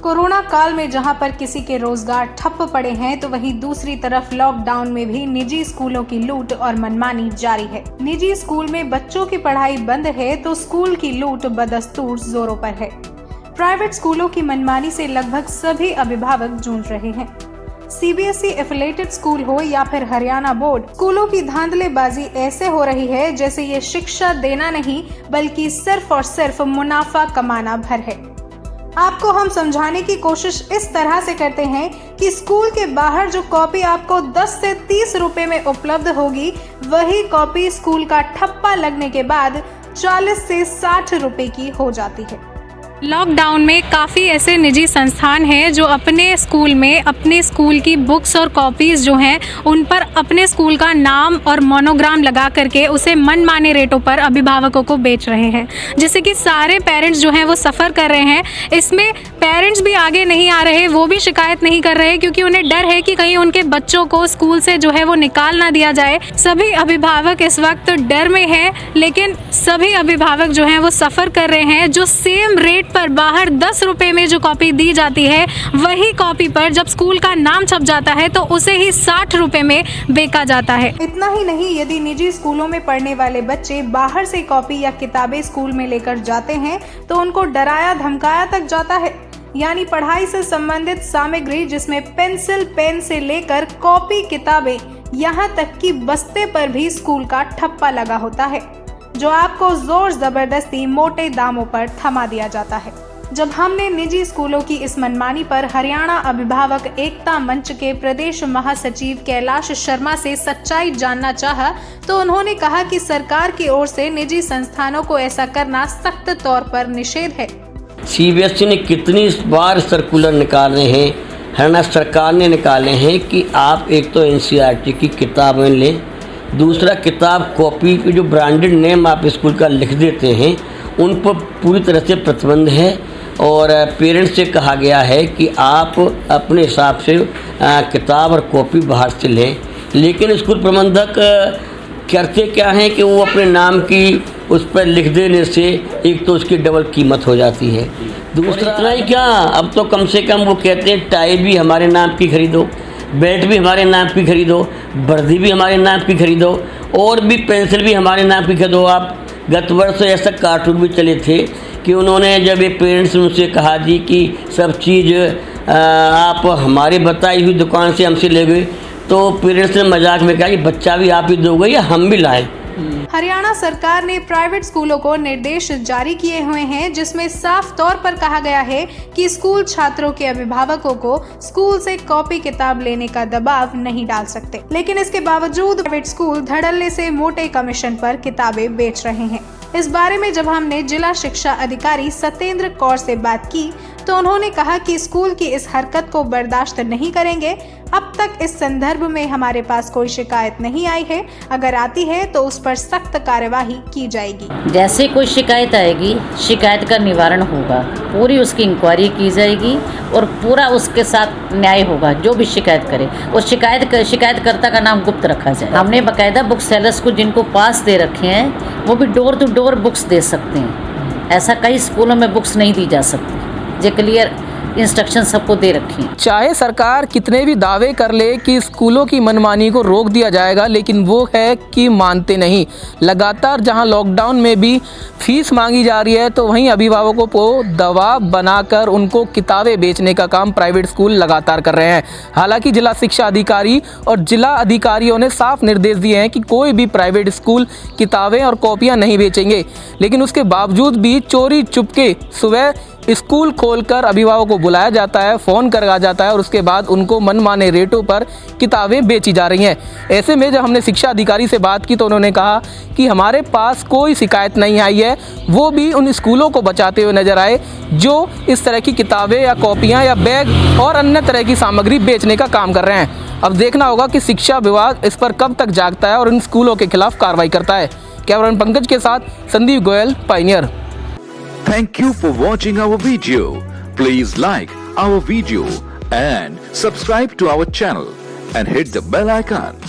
Corona काल में जहां पर किसी के रोजगार ठप पड़े हैं, तो वहीं दूसरी तरफ लॉकडाउन में भी निजी स्कूलों की लूट और मनमानी जारी है। निजी स्कूल में बच्चों की पढ़ाई बंद है तो स्कूल की लूट बदस्तूर जोरों पर है। प्राइवेट स्कूलों की मनमानी से लगभग सभी अभिभावक जूझ रहे हैं। सीबीएसई एफिलिएटेड स्कूल हो या फिर हरियाणा बोर्ड, स्कूलों की धांधलेबाजी ऐसे हो रही है जैसे ये शिक्षा देना नहीं बल्कि सिर्फ और सिर्फ मुनाफा कमाना भर है। आपको हम समझाने की कोशिश इस तरह से करते हैं कि स्कूल के बाहर जो कॉपी आपको 10 से 30 रुपए में उपलब्ध होगी, वही कॉपी स्कूल का ठप्पा लगने के बाद 40 से 60 रुपए की हो जाती है। लॉकडाउन में काफ़ी ऐसे निजी संस्थान हैं जो अपने स्कूल में अपने स्कूल की बुक्स और कॉपीज़ जो हैं उन पर अपने स्कूल का नाम और मोनोग्राम लगा करके उसे मनमाने रेटों पर अभिभावकों को बेच रहे हैं, जिससे कि सारे पेरेंट्स जो हैं वो सफ़र कर रहे हैं। इसमें पेरेंट्स भी आगे नहीं आ रहे, वो भी शिकायत नहीं कर रहे क्योंकि उन्हें डर है कि कहीं उनके बच्चों को स्कूल से जो है वो निकाल ना दिया जाए। सभी अभिभावक इस वक्त डर में हैं, लेकिन सभी अभिभावक जो हैं वो सफ़र कर रहे हैं। जो सेम रेट पर बाहर 10 रुपए में जो कॉपी दी जाती है, वही कॉपी पर जब स्कूल का नाम छप जाता है तो उसे ही 60 रुपए में बेचा जाता है। इतना ही नहीं, यदि निजी स्कूलों में पढ़ने वाले बच्चे बाहर से कॉपी या किताबें स्कूल में लेकर जाते हैं तो उनको डराया धमकाया तक जाता है। यानी पढ़ाई से संबंधित सामग्री जिसमें पेंसिल पेन से लेकर कॉपी किताबें, यहाँ तक कि बस्ते पर भी स्कूल का ठप्पा लगा होता है, जो आपको जोर जबरदस्ती मोटे दामों पर थमा दिया जाता है। जब हमने निजी स्कूलों की इस मनमानी पर हरियाणा अभिभावक एकता मंच के प्रदेश महासचिव कैलाश शर्मा से सच्चाई जानना चाहा, तो उन्होंने कहा कि सरकार की ओर से निजी संस्थानों को ऐसा करना सख्त तौर पर निषेध है। सीबीएसई ने कितनी बार सर्कुलर निकाले हैं, हरियाणा सरकार ने निकाले हैं कि आप एक तो एनसीईआरटी की किताबें लें, दूसरा किताब कॉपी की जो ब्रांडेड नेम आप स्कूल का लिख देते हैं उन पर पूरी तरह से प्रतिबंध है। और पेरेंट्स से कहा गया है कि आप अपने हिसाब से किताब और कॉपी बाहर से लें, लेकिन स्कूल प्रबंधक करते क्या हैं कि वो अपने नाम की उस पर लिख देने से एक तो उसकी डबल कीमत हो जाती है, दूसरा इतना ही क्या, अब तो कम से कम वो कहते हैं टाई भी हमारे नाम की खरीदो, बेल्ट भी हमारे नाम की खरीदो, वर्दी भी हमारे नाम की खरीदो, और भी पेंसिल भी हमारे नाम की खरीदो। आप गत वर्ष ऐसा कार्टून भी चले थे कि उन्होंने जब ये पेरेंट्स उनसे कहा जी कि सब चीज़ आप हमारी बताई हुई दुकान से हमसे ले गए, तो पेरेंट्स ने मजाक में कहा कि बच्चा भी आप ही दोगे या हम भी लाएं। हरियाणा सरकार ने प्राइवेट स्कूलों को निर्देश जारी किए हुए हैं, जिसमें साफ तौर पर कहा गया है कि स्कूल छात्रों के अभिभावकों को स्कूल से कॉपी किताब लेने का दबाव नहीं डाल सकते। लेकिन इसके बावजूद प्राइवेट स्कूल धड़ल्ले से मोटे कमीशन पर किताबें बेच रहे हैं। इस बारे में जब हमने जिला शिक्षा अधिकारी सत्येंद्र कौर से बात की तो उन्होंने कहा कि स्कूल की इस हरकत को बर्दाश्त नहीं करेंगे। अब तक इस संदर्भ में हमारे पास कोई शिकायत नहीं आई है, अगर आती है तो उस पर सख्त कार्यवाही की जाएगी। जैसे कोई शिकायत आएगी, शिकायत का निवारण होगा, पूरी उसकी इंक्वायरी की जाएगी और पूरा उसके साथ न्याय होगा। जो भी शिकायत करे और शिकायतकर्ता का नाम गुप्त रखा जाए। हमने बाकायदा बुक सेलर्स को जिनको पास दे रखे हैं वो भी डोर टू डोर बुक्स दे सकते हैं। ऐसा कई स्कूलों में बुक्स नहीं दी जा सकती, जे क्लियर इंस्ट्रक्शन सबको दे रखी हैं। चाहे सरकार कितने भी दावे कर ले कि स्कूलों की मनमानी को रोक दिया जाएगा, लेकिन वो है कि मानते नहीं। लगातार जहां लॉकडाउन में भी फीस मांगी जा रही है, तो वहीं अभिभावकों को दबाव बनाकर उनको किताबें बेचने का काम प्राइवेट स्कूल लगातार कर रहे हैं। हालांकि जिला शिक्षा अधिकारी और जिला अधिकारियों ने साफ निर्देश दिए हैं कि कोई भी प्राइवेट स्कूल किताबें और कॉपियाँ नहीं बेचेंगे, लेकिन उसके बावजूद भी चोरी चुपके सुबह स्कूल खोलकर अभिभावकों को बुलाया जाता है, फ़ोन करा जाता है और उसके बाद उनको मनमाने रेटों पर किताबें बेची जा रही हैं। ऐसे में जब हमने शिक्षा अधिकारी से बात की तो उन्होंने कहा कि हमारे पास कोई शिकायत नहीं आई है। वो भी उन स्कूलों को बचाते हुए नजर आए जो इस तरह की किताबें या कॉपियाँ या बैग और अन्य तरह की सामग्री बेचने का काम कर रहे हैं। अब देखना होगा कि शिक्षा विभाग इस पर कब तक जागता है और इन स्कूलों के खिलाफ कार्रवाई करता है। कैमरामैन पंकज के साथ Sandeep Goyal, Pioneer. Thank you for watching our video. Please like our video and subscribe to our channel and hit the bell icon.